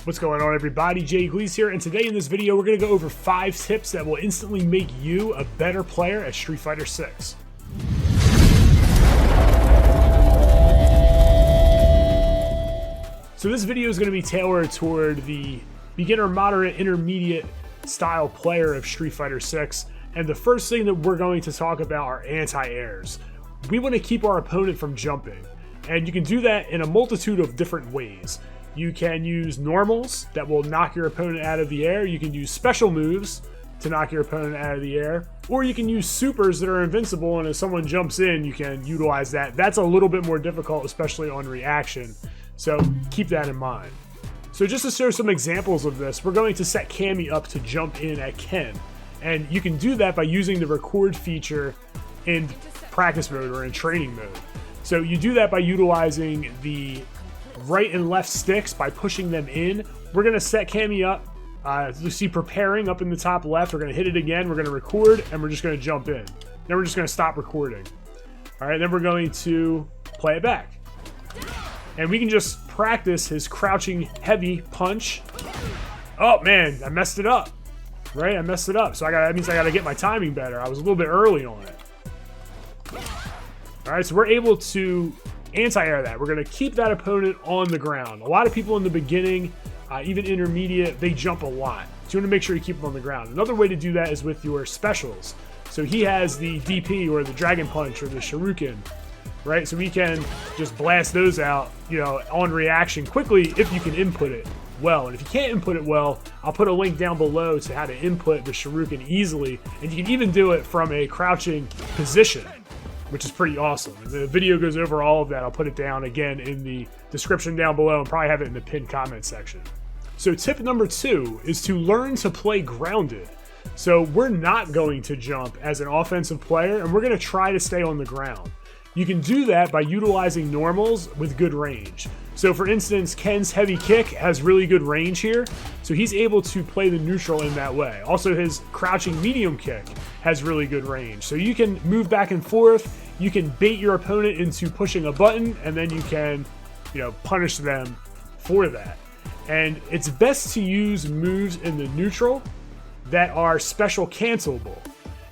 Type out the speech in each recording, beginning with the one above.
What's going on, everybody? Gleez here, and today in this video we're going to go over 5 tips that will instantly make you a better player at Street Fighter 6. So this video is going to be tailored toward the beginner, moderate, intermediate style player of Street Fighter 6, and the first thing that we're going to talk about are anti-airs. We want to keep our opponent from jumping, and you can do that in a multitude of different ways. You can use normals that will knock your opponent out of the air. You can use special moves to knock your opponent out of the air. Or you can use supers that are invincible, and if someone jumps in, you can utilize that. That's a little bit more difficult, especially on reaction. So keep that in mind. So just to show some examples of this, we're going to set Cammy up to jump in at Ken. And you can do that by using the record feature in practice mode or in training mode. So you do that by utilizing the right and left sticks by pushing them in. We're going to set Cammy up. You see preparing up in the top left. We're going to hit it again. We're going to record, and we're just going to jump in. Then we're just going to stop recording. All right, then we're going to play it back. And we can just practice his crouching heavy punch. Oh, man, I messed it up. Right, I messed it up. So that means I got to get my timing better. I was a little bit early on it. All right, so we're able to anti-air that. We're going to keep that opponent on the ground. A lot of people in the beginning, even intermediate, they jump a lot. So you want to make sure you keep them on the ground. Another way to do that is with your specials. So he has the DP or the Dragon Punch or the Shuriken, right? So we can just blast those out, you know, on reaction quickly if you can input it well. And if you can't input it well, I'll put a link down below to how to input the Shuriken easily. And you can even do it from a crouching position, which is pretty awesome. And the video goes over all of that. I'll put it down again in the description down below and probably have it in the pinned comment section. So tip number 2 is to learn to play grounded. So we're not going to jump as an offensive player, and we're going to try to stay on the ground. You can do that by utilizing normals with good range. So for instance, Ken's heavy kick has really good range here, so he's able to play the neutral in that way. Also, his crouching medium kick has really good range. So you can move back and forth, you can bait your opponent into pushing a button, and then you can, you know, punish them for that. And it's best to use moves in the neutral that are special cancelable.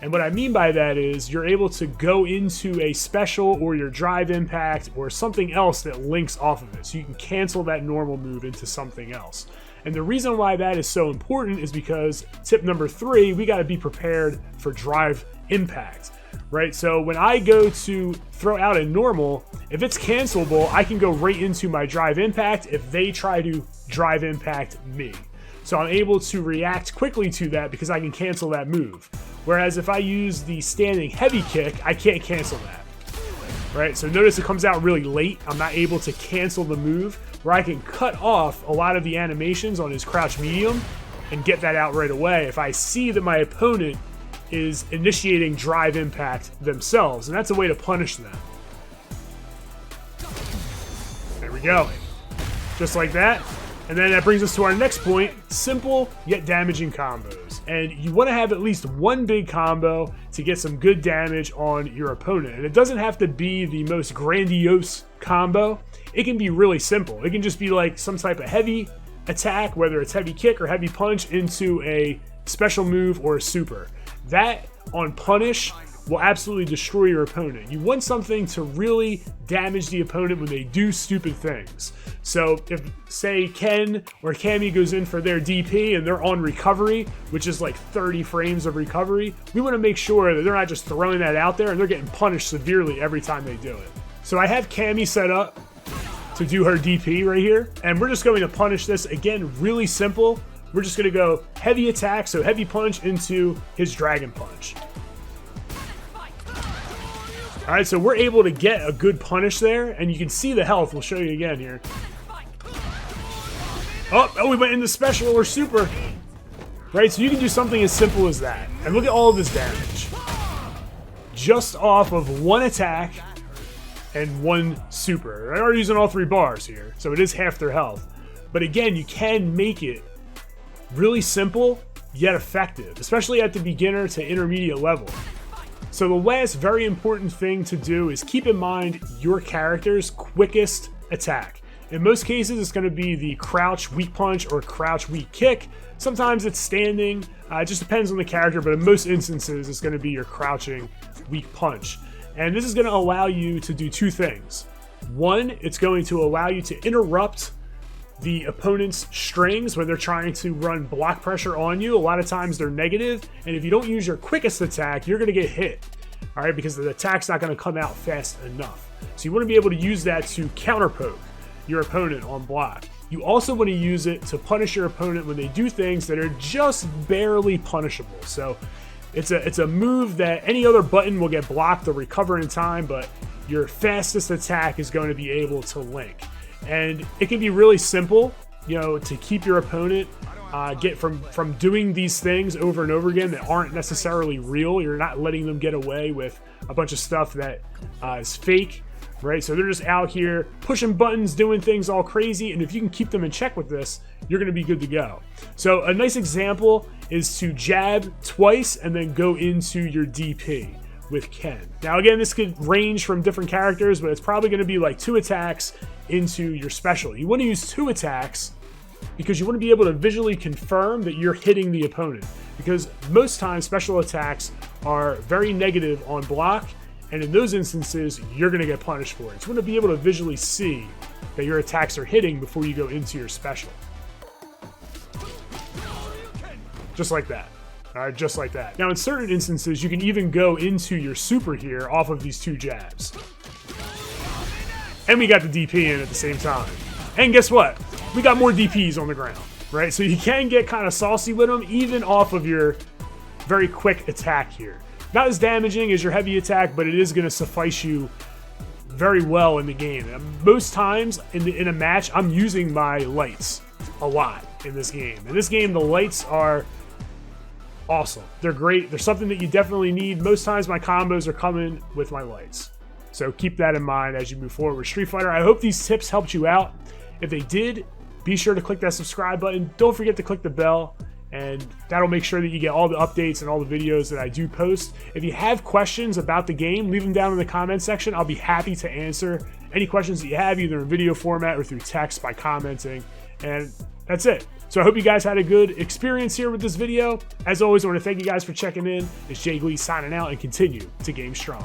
And what I mean by that is you're able to go into a special or your drive impact or something else that links off of it. So you can cancel that normal move into something else. And the reason why that is so important is because tip number 3, we got to be prepared for drive impact, right? So when I go to throw out a normal, if it's cancelable, I can go right into my drive impact if they try to drive impact me. So I'm able to react quickly to that because I can cancel that move. Whereas if I use the standing heavy kick, I can't cancel that, right? So notice it comes out really late. I'm not able to cancel the move, where I can cut off a lot of the animations on his crouch medium and get that out right away if I see that my opponent is initiating drive impact themselves. And that's a way to punish them. There we go. Just like that. And then that brings us to our next point, simple yet damaging combos. And you want to have at least one big combo to get some good damage on your opponent. And it doesn't have to be the most grandiose combo. It can be really simple. It can just be like some type of heavy attack, whether it's heavy kick or heavy punch, into a special move or a super. That on punish will absolutely destroy your opponent. You want something to really damage the opponent when they do stupid things. So if, say, Ken or Cammy goes in for their DP and they're on recovery, which is like 30 frames of recovery, we want to make sure that they're not just throwing that out there and they're getting punished severely every time they do it. So I have Cammy set up to do her DP right here, and we're just going to punish this. Again, really simple. We're just going to go heavy attack, so heavy punch into his Dragon Punch. All right, so we're able to get a good punish there, and you can see the health. We'll show you again here. Oh, we went into special or super. Right, so you can do something as simple as that. And look at all of this damage. Just off of one attack and one super. I'm using all 3 bars here, so it is half their health. But again, you can make it really simple, yet effective, especially at the beginner to intermediate level. So the last very important thing to do is keep in mind your character's quickest attack. In most cases, it's going to be the crouch weak punch or crouch weak kick. Sometimes it's standing. It just depends on the character, but in most instances, it's going to be your crouching weak punch. And this is going to allow you to do two things. One, it's going to allow you to interrupt the opponent's strings when they're trying to run block pressure on you. A lot of times they're negative, and if you don't use your quickest attack, you're going to get hit, all right, because the attack's not going to come out fast enough. So you want to be able to use that to counterpoke your opponent on block. You also want to use it to punish your opponent when they do things that are just barely punishable. So it's a move that any other button will get blocked or recover in time, but your fastest attack is going to be able to link. And it can be really simple, you know, to keep your opponent get from doing these things over and over again that aren't necessarily real. You're not letting them get away with a bunch of stuff that is fake, right? So they're just out here pushing buttons, doing things all crazy, and if you can keep them in check with this, you're going to be good to go. So a nice example is to jab twice and then go into your DP with Ken. Now again, this could range from different characters, but it's probably going to be like 2 attacks into your special. You want to use 2 attacks because you want to be able to visually confirm that you're hitting the opponent, because most times special attacks are very negative on block, and in those instances you're going to get punished for it. So you want to be able to visually see that your attacks are hitting before you go into your special. Just like that. All right, just like that. Now in certain instances you can even go into your super here off of these 2 jabs. And we got the DP in at the same time. And guess what? We got more DPs on the ground, right? So you can get kind of saucy with them even off of your very quick attack here. Not as damaging as your heavy attack, but it is going to suffice you very well in the game. Most times in a match, I'm using my lights a lot in this game. In this game, the lights are awesome. They're great. They're something that you definitely need. Most times my combos are coming with my lights. So keep that in mind as you move forward with Street Fighter. I hope these tips helped you out. If they did, be sure to click that subscribe button. Don't forget to click the bell, and that'll make sure that you get all the updates and all the videos that I do post. If you have questions about the game, leave them down in the comment section. I'll be happy to answer any questions that you have, either in video format or through text by commenting. And that's it. So I hope you guys had a good experience here with this video. As always, I want to thank you guys for checking in. It's Gleez signing out, and continue to game strong.